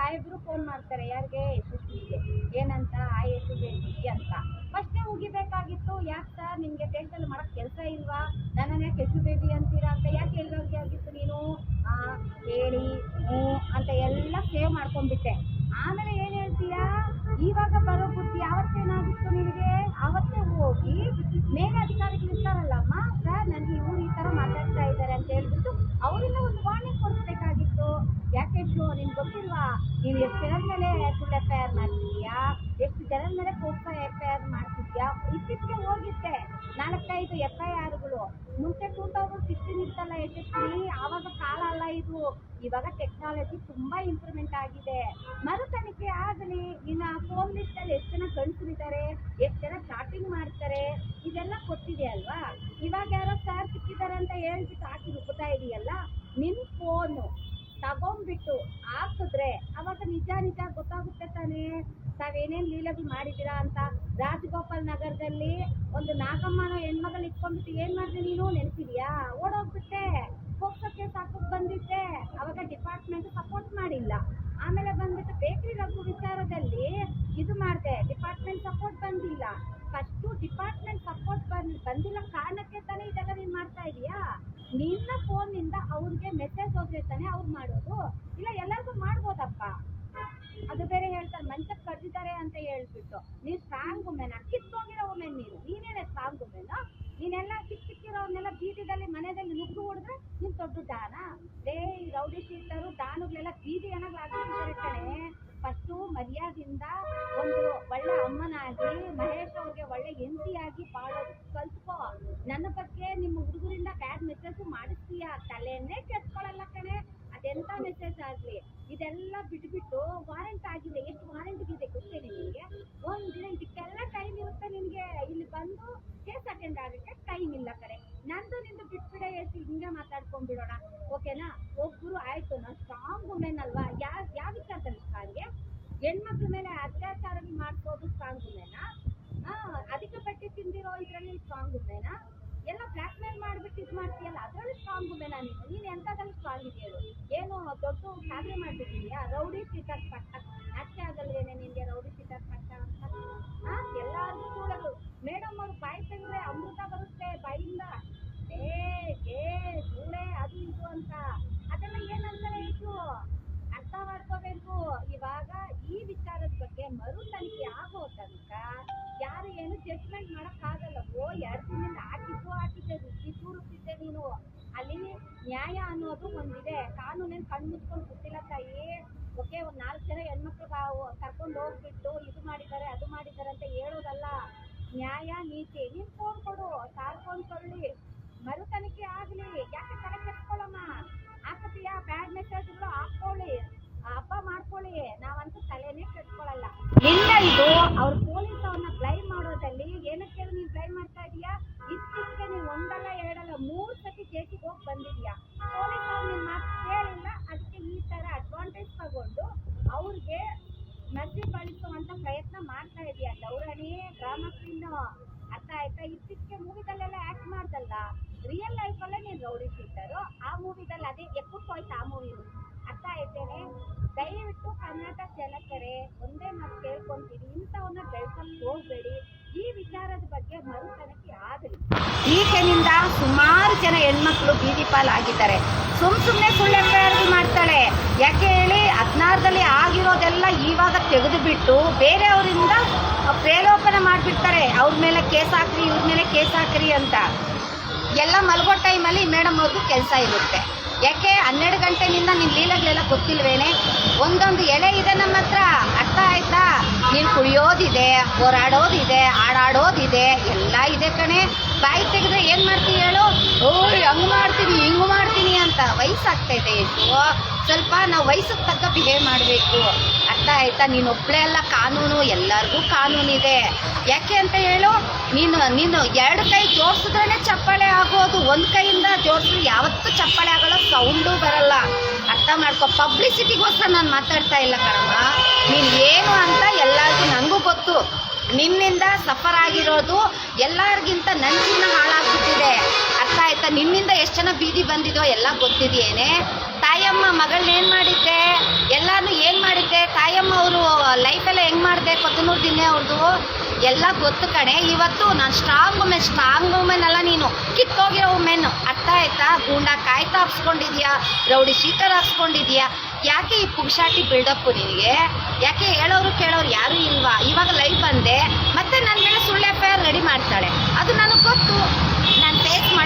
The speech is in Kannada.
ಸಾಹೇಬ್ರು ಫೋನ್ ಮಾಡ್ತಾರೆ, ಯಾರಿಗೆ? ಯಶಸ್ವಿಗೆ. ಏನಂತ? ಆಯ್ತು ಬೇಬಿ ಅಂತ. ಫಸ್ಟೇ ಮುಗಿಬೇಕಾಗಿತ್ತು. ಯಾಕೆ ಸರ್ ನಿಮ್ಗೆ ಟೆಂಟಲ್ಲಿ ಮಾಡಕ್ ಕೆಲಸ ಇಲ್ವಾ? ನನ್ನನ್ನ ಯಾಕೆ ಯಶು ಬೇಬಿ ಅಂತೀರಾ ಅಂತ ಯಾಕೆ ಹೇಳ್ಬೇಕಾಗಿತ್ತು ನೀನು? ಹೇಳಿ ಹ್ಞೂ ಅಂತ ಎಲ್ಲ ಸೇವ್ ಮಾಡ್ಕೊಂಡ್ಬಿಟ್ಟೆ. ಆಮೇಲೆ ಏನ್ ಹೇಳ್ತೀಯಾ? ಇವಾಗ ಬರೋ ಬುದ್ಧಿ ಯಾವತ್ತೇನಾಗಿತ್ತು ನಿನಗೆ? ಅವತ್ತೇ ಹೋಗಿ ಮೇಲಾಧಿಕಾರಿಗಳು ಇರ್ತಾರಲ್ಲಮ್ಮ, ಸರ್ ನನಗೆ ಇವ್ರು ಈ ಥರ ಮಾತಾಡ್ತಾ ಇದ್ದಾರೆ ಅಂತ ಹೇಳ್ಬಿಟ್ಟು ಅವರಿಂದ ಒಂದು ವಾರ್ನಿಂಗ್ ಕೊಡಿಸ್ಬೇಕಾಗಿತ್ತು. ಯಾಕೆ ಶೋ ನಿನ್ಗೆ ಗೊತ್ತಿಲ್ವಾ? ನೀನು ಎಷ್ಟು ಜನರ ಮೇಲೆ ಸುಳ್ಳು FIR ಮಾಡ್ತಿದ್ಯಾ, ಎಷ್ಟು ಜನರ ಮೇಲೆ ಕೋಪ FIR ಮಾಡ್ತಿದ್ಯಾ? ಇತ್ತೀಚೆಗೆ ಹೋಗಿದ್ದೆ 4-5 FIRಗಳು. ಮುಂಚೆ 2016 ಇತ್ತಲ್ಲ ಯಶಸ್ವಿ, ಆವಾಗ ಕಾಲ ಅಲ್ಲ ಇದು. ಇವಾಗ ಟೆಕ್ನಾಲಜಿ ತುಂಬಾ ಇಂಪ್ರೂವ್ಮೆಂಟ್ ಆಗಿದೆ. ಮರು ತನಿಖೆ ಆಗಲಿ. ನಿನ್ನ ಫೋನ್ ಲಿಸ್ಟ್ ಅಲ್ಲಿ ಎಷ್ಟು ಜನ ಗಂಡಸರಿದ್ದಾರೆ, ಎಷ್ಟು ಜನ ಚಾಟಿಂಗ್ ಮಾಡ್ತಾರೆ, ಇದೆಲ್ಲ ಗೊತ್ತಿದೆ ಅಲ್ವಾ? ಇವಾಗ ಯಾರೋ ಸರ್ ಸಿಕ್ಕಿದ್ದಾರೆ ಅಂತ ಹೇಳ್ಬಿಟ್ಟು ಹಾಕಿ ರುಬ್ತಾ ಇದೆಯಲ್ಲ, ನಿನ್ ಫೋನು ತಗೊಂಡ್ಬಿಟ್ಟು ಹಾಕಿದ್ರೆ ಅವಾಗ ನಿಜ ನಿಜ ಗೊತ್ತಾಗುತ್ತೆ ತಾನೇ ತಾವೇನೇನ್ ಲೀಲೆಗಳು ಮಾಡಿದ್ದೀರಾ ಅಂತ. ರಾಜಗೋಪಾಲ್ ನಗರದಲ್ಲಿ ಒಂದು ನಾಗಮ್ಮನ ಹೆಣ್ಮಗಳು ಇಟ್ಕೊಂಡ್ಬಿಟ್ಟು ಏನ್ ಮಾಡಿದೆ ನೀನು? ನೆನಪಿದ್ಯಾ? ಓಡೋಗ್ಬಿಟ್ಟೆ. ಹೋಗ್ಸೋ ಕೇಸ್ ಹಾಕೋಕ್ ಬಂದಿದ್ದೆ. ಅವಾಗ ಡಿಪಾರ್ಟ್ಮೆಂಟ್ ಸಪೋರ್ಟ್ ಮಾಡಿಲ್ಲ. ಆಮೇಲೆ ಬಂದ್ಬಿಟ್ಟು ಬೇಕರಿ ರಘು ವಿಚಾರದಲ್ಲಿ ಇದು ಮಾಡಿದೆ, ಡಿಪಾರ್ಟ್ಮೆಂಟ್ ಸಪೋರ್ಟ್ ಬಂದಿಲ್ಲ. ಫಸ್ಟು ಡಿಪಾರ್ಟ್ಮೆಂಟ್ ಸಪೋರ್ಟ್ ಬಂದಿಲ್ಲ ಕಾರಣಕ್ಕೆ ತಾನೇ ಇದೆಲ್ಲ ನೀನ್ ಮಾಡ್ತಾ ಇದೀಯಾ? ನಿನ್ನ ಫೋನ್ ನಿಂದ ಅವ್ರಿಗೆ ಮೆಸೇಜ್ ಹೋದ್ರೆ ತಾನೇ ಅವ್ರು ಮಾಡೋದು. ಇಲ್ಲ ಎಲ್ಲರಿಗೂ ಮಾಡ್ಬೋದಪ್ಪ. ಅದು ಬೇರೆ ಹೇಳ್ತಾರೆ ಮಂಚಕ್ಕೆ ಕರೆದಿದ್ದಾರೆ ಅಂತ ಹೇಳ್ಬಿಟ್ಟು. ನೀನ್ ಸ್ಟ್ರಾಂಗ್ ವುಮೆನ್, ಕಿತ್ತೋಗಿರೋ ವುಮೆನ್ ನೀನೇನೆ ಸ್ಟ್ರಾಂಗ್ ವುಮೆನ್. ನೀನೆಲ್ಲ ಸಿಕ್ಕಿರೋರ್ನೆಲ್ಲ ಬೀದಿದಲ್ಲಿ ಮನೆಯಲ್ಲಿ ನುಗ್ಗು ಹೊಡೆದ್ರೆ ನೀನ್ ದೊಡ್ಡ ದಾನ. ರೌಡಿ ಶೀಟರು ದಾನುಗಳೆಲ್ಲ ಬೀದಿ ಏನಾಗ್ಲಾಗ್ತಿದ್ದಾರೆ ಕಣೆ. ಫಸ್ಟು ಮರ್ಯಾದಿಂದ ಒಂದು ಒಳ್ಳೆ ಅಮ್ಮನಾಗಿ ಮಹೇಶ್ ಅವ್ರಿಗೆ ಒಳ್ಳೆ ಹೆಂಡತಿಯಾಗಿ ಬಾಳೋದು ಕಲ್ತ್ಕೋ. ನನ್ನ ಬಗ್ಗೆ ನಿಮ್ಮ ಹುಡುಗರಿಂದ ಬ್ಯಾಡ್ ಮೆಸೇಜ್ ಮಾಡಿಸ್ತೀಯ, ತಲೆನೇ ಕೆತ್ಕೊಳ್ಳಲ್ಲ ಕಣೆ. ಅದೆಂತ ಮೆಸೇಜ್ ಆಗ್ಲಿ ಇದೆಲ್ಲ ಬಿಟ್ಬಿಟ್ಟು ವಾರೆಂಟ್ ಆಗಿದೆ. ಎಷ್ಟು ವಾರೆಂಟ್ ಇದೆ ಗೊತ್ತೇನೆ ನಿನ್ಗೆ? ಒಂದಿನ ಇದಕ್ಕೆಲ್ಲ ಟೈಮ್ ಇರುತ್ತೆ ನಿನ್ಗೆ. ಇಲ್ಲಿ ಬಂದು ಕೇಸ್ ಅಟೆಂಡ್ ಆಗಕ್ಕೆ ಟೈಮ್ ಇಲ್ಲ ಕಡೆ. ನಂದು ನಿಂದು ಬಿಟ್ಬಿಡೆ ಎಷ್ಟು ಹಿಂಗೆ ಮಾತಾಡ್ಕೊಂಡ್ಬಿಡೋಣ, ಓಕೆನಾ? ಒಬ್ರು ಆಯ್ತು, ನಾನು ಸ್ಟ್ರಾಂಗ್ ವುಮೆನ್ ಅಲ್ವಾ? ಯಾವ ವಿಚಾರದಲ್ಲಿ ಸ್ಟ್ರಾಂಗ್ಗೆ? ಹೆಣ್ಮಕ್ಳ ಮೇಲೆ ಅತ್ಯಾಚಾರಗಳು ಮಾಡ್ಬೋದು ಸ್ಟ್ರಾಂಗ್ ವುಮೆನಾ? ಅಧಿಕ ಪಟ್ಟಿ ತಿಂದಿರೋ ಇದ್ರಲ್ಲಿ ಸ್ಟ್ರಾಂಗ್ ವುಮೆನಾ? ಎಲ್ಲ ಬ್ಲ್ಯಾಕ್ ಮೇಲ್ ಮಾಡ್ಬಿಟ್ಟು ಇದು ಮಾಡ್ತೀಯಲ್ಲ, ಅದರಲ್ಲಿ ಸ್ಟ್ರಾಂಗ್ ವುಮೆನಾ ನೀನು? ಎಂಥದ್ರಲ್ಲಿ ಸ್ಟ್ರಾಂಗ್ ಇದೆಯಲ್ಲ? ಏನು ದೊಡ್ಡ ಸಾಧನೆ ಮಾಡ್ಬಿಟ್ಟಿದ್ಯಾ? ರೌಡಿ ಶೀಟರ್ ಪಟ್ಟ ಅಷ್ಟೇ ಆಗಲ್ವೇನೆ ನಿನ್ಗೆ? ರೌಡಿ ಶೀಟರ್ ಪಟ್ಟ ಅಂತ ಎಲ್ಲಾರ್ಗೂ ಕೂಡದು. ಮೇಡಮ್ ಅವ್ರು ಬಾಯಿ ತೆಗೆದ್ರೆ ಅಮೃತ ಬರುತ್ತೆ ಬಾಯಿಂದ. ಸೂಳೆ ಅದು ಇದು ಅಂತ ಅದೆಲ್ಲ ಏನಂತಾರೆ ಇದು ಅರ್ಥ ಮಾಡ್ಕೋಬೇಕು. ಇವಾಗ ಈ ವಿಚಾರದ ಬಗ್ಗೆ ಮರು ತನಿಖೆ ಆಗೋ ತನಕ ಯಾರು ಏನು ಜಡ್ಜ್ಮೆಂಟ್ ಮಾಡಕ್ಕಾಗಲ್ಲ. 2 ದಿನದಿಂದ ಹಾಕಿದ್ದೆ ರುಬ್ಬಿದ್ದೆ ನೀನು. ಅಲ್ಲಿ ನ್ಯಾಯ ಅನ್ನೋದು ಒಂದಿದೆ. ಕಾನೂನೇನು ಕಣ್ಣು ಮುಚ್ಕೊಂಡು ಗೊತ್ತಿಲ್ಲ ತಾಯಿ. ಓಕೆ, ಒಂದು 4 ಜನ ಹೆಣ್ಮಕ್ಳು ಕರ್ಕೊಂಡು ಹೋಗ್ಬಿಟ್ಟು ಇದು ಮಾಡಿದ್ದಾರೆ ಅದು ಮಾಡಿದ್ದಾರೆ ಅಂತ ಹೇಳೋದಲ್ಲ. ನ್ಯಾಯ ನೀತಿ. ನೀನ್ ಫೋನ್ ಕೊಡು, ಸಾರ್ ಫೋನ್ ಕೊಳ್ಳಿ, ಮರು ತನಿಖೆ ಆಗ್ಲಿ. ಯಾಕೆ ತಲೆ ಕೆಟ್ಕೊಳ್ಳಮ್ಮ? ಹಾಕತೀಯಾ ಬ್ಯಾಡ್ ಮೆಸೇಜ್ಗಳು ಹಾಕೊಳ್ಳಿ, ಹಬ್ಬ ಮಾಡ್ಕೊಳ್ಳಿ, ನಾವಂತೂ ತಲೆನೇ ಕೆಟ್ಕೊಳ್ಳಲ್ಲ. ಇಲ್ಲ ಇದು ಅವ್ರ ಪೊಲೀಸ್ ಅವ್ರನ್ನ ಬ್ಲೈಮ್ ಮಾಡೋದಲ್ಲಿ ಏನಕ್ಕೆ ನೀನ್ ಬ್ಲೈಮ್ ಮಾಡ್ತಾ ಇದೀಯಾ? ಇತ್ತೀಚೆಗೆ ನೀನ್ ಒಂದಲ್ಲ ಎರಡಲ್ಲ 3 ಸತಿ ಜೇಟಿಗೆ ಹೋಗಿ ಬಂದಿದ್ಯಾ. ಪೊಲೀಸ್ ಅವ್ರು ನಿನ್ ಮಾತು ಕೇಳಿಲ್ಲ, ಅದಕ್ಕೆ ಈ ತರ ಅಡ್ವಾಂಟೇಜ್ ತಗೊಂಡು ಅವ್ರಿಗೆ ನಸಿ ಬಳಸುವಂತ ಪ್ರಯತ್ನ ಮಾಡ್ತಾ ಇದೀಯ. ಗೌರಣಿ ಡ್ರಾಮಾ ಕ್ವೀನ್, ಅರ್ಥ ಆಯ್ತಾ? ಇತ್ತೀಚೆಗೆ ಮೂವಿದಲ್ಲೆಲ್ಲ ಆಕ್ಟ್ ಮಾಡ್ದಲ್ಲ, ರಿಯಲ್ ಲೈಫ್ ಅಲ್ಲೇ ನೀನ್ ರೌಡಿ ಶೀಟರು. ಆ ಮೂವಿದಲ್ಲಿ ಅದೇ ಎಕ್ಕುತ್ತೋಯ್ತು ಆ ಮೂವಿ. ಅರ್ಥ ಆಯ್ತೇನೆ? ದಯವಿಟ್ಟು ಕರ್ನಾಟಕ ಜನಕರೇ ಒಂದೇ ಮಾತು ಕೇಳ್ಕೊಂತೀವಿ, ಇಂಥವನ್ನ ಬೆಳ್ಸಕ್ ಹೋಗ್ಬೇಡಿ. ಈ ವಿಚಾರದ ಬಗ್ಗೆ ಮರು ತನಿಖೆ ಆಗಲಿ. ಈಕೆನಿಂದ ಸುಮಾರು ಜನ ಹೆಣ್ಮಕ್ಳು ಬೀದಿ ಪಾಲಾಗಿದ್ದಾರೆ. ಸುಮ್ಮನೆ ಸುಳ್ಳು FIR ಮಾಡ್ತಾಳೆ. ಯಾಕೆ ಹೇಳಿ? 16ರಲ್ಲಿ ಆಗಿರೋದೆಲ್ಲ ಇವಾಗ ತೆಗೆದು ಬಿಟ್ಟು ಬೇರೆಯವರಿಂದ ಪ್ರೇರೇಪಣೆ ಮಾಡಿಬಿಡ್ತಾರೆ. ಅವ್ರ ಮೇಲೆ ಕೇಸ್ ಹಾಕ್ರಿ, ಇವ್ರ ಮೇಲೆ ಕೇಸ್ ಹಾಕ್ರಿ ಅಂತ. ಎಲ್ಲ ಮಲಗೋ ಟೈಮಲ್ಲಿ ಮೇಡಮ್ ಅವ್ರಿಗೂ ಕೆಲಸ ಇರುತ್ತೆ. ಯಾಕೆ 12 ಗಂಟೆನಿಂದ ನಿನ್ನ ಲೀಲೆಗಳೆಲ್ಲ ಗೊತ್ತಿಲ್ವೇನೆ? ಒಂದೊಂದು ಎಳೆ ಇದೆ ನಮ್ಮ ಹತ್ರ, ಅರ್ಥ ಆಯ್ತಾ? ನೀನು ಕುಡಿಯೋದಿದೆ, ಹೋರಾಡೋದಿದೆ, ಆಡಾಡೋದಿದೆ, ಎಲ್ಲ ಇದೆ ಕಣೆ. ಬಾಯಿ ತೆಗೆದ್ರೆ ಏನು ಮಾಡ್ತೀವಿ ಹೇಳು? ಓಯ್ ಹಂಗೆ ಮಾಡ್ತೀನಿ ಹಿಂಗೆ ಮಾಡ್ತೀನಿ ಅಂತ. ವಯಸ್ಸಾಗ್ತೈತೆ ಎಷ್ಟು ಸ್ವಲ್ಪ ನಾವು ವಯಸ್ಸಿಗೆ ತಕ್ಕ ಬಿಹೇವ್ ಮಾಡಬೇಕು, ಅರ್ಥ ಆಯ್ತಾ? ನೀನು ಒಬ್ಬಳೇ ಅಲ್ಲ, ಕಾನೂನು ಎಲ್ಲರಿಗೂ ಕಾನೂನಿದೆ. ಯಾಕೆ ಅಂತ ಹೇಳು? ನೀನು 2 ಕೈ ಜೋಡಿಸಿದ್ರೇ ಚಪ್ಪಾಳೆ ಆಗೋದು. 1 ಕೈಯಿಂದ ಜೋಡಿಸಿದ್ರೆ ಯಾವತ್ತೂ ಚಪ್ಪಾಳೆ ಆಗೋಲ್ಲ, ಸೌಂಡು ಬರಲ್ಲ. ಅರ್ಥ ಮಾಡ್ಕೊ. ಪಬ್ಲಿಸಿಟಿಗೋಸ್ಕರ ನಾನು ಮಾತಾಡ್ತಾ ಇಲ್ಲ ಕಣಮ್ಮ. ನೀನು ಏನು ಅಂತ ಎಲ್ಲರಿಗೂ ನನಗೂ ಗೊತ್ತು. ನಿನ್ನಿಂದ ಸಫರ್ ಆಗಿರೋದು ಎಲ್ಲರಿಗಿಂತ ನನ್ನ ಜೀವನ ಹಾಳಾಗ್ಬಿಟ್ಟಿದೆ, ಅರ್ಥ ಆಯ್ತಾ? ನಿನ್ನಿಂದ ಎಷ್ಟು ಜನ ಬೀದಿ ಬಂದಿದೋ ಎಲ್ಲ ಗೊತ್ತಿದೆಯೇನೆ? ತಾಯಮ್ಮ ಮಗಳನ್ನ ಏನು ಮಾಡಿದ್ದೆ? ಎಲ್ಲಾನು ಏನು ಮಾಡಿದ್ದೆ? ಮಾಡಿದ್ದೆ ಕೊತ್ತನೂರು ದಿನ್ನೆ ಅವ್ರದ್ದು ಎಲ್ಲ ಗೊತ್ತು ಕಣೆ. ಇವತ್ತು ನಾನು ಸ್ಟ್ರಾಂಗ್ ವುಮೆನ್ ಅಲ್ಲ, ನೀನು ಕಿತ್ತೋಗಿರೋ ವುಮೆನ್. ಅರ್ಥ ಆಯ್ತಾ? ಗೂಂಡ ಕಾಯ್ತಾ ಹಾಕ್ಸ್ಕೊಂಡಿದ್ಯಾ, ರೌಡಿ ಶೀಟರ್ ಹಾಕ್ಸ್ಕೊಂಡಿದ್ಯಾ. ಯಾಕೆ ಈ ಪುಗ್ಶಾಟಿ ಬಿಲ್ಡಪ್ಪು ನಿನಗೆ? ಯಾಕೆ ಹೇಳೋರು ಕೇಳೋರು ಯಾರೂ ಇಲ್ವಾ? ಇವಾಗ ಲೈವ್ ಬಂದೆ ಮತ್ತೆ ನನ್ನ ಮೇಲೆ ಸುಳ್ಳು FIR ರೆಡಿ ಮಾಡ್ತಾಳೆ. ಅದು ನನಗೆ ಗೊತ್ತು, ನಾನು ಫೇಸ್ ಮಾಡಿ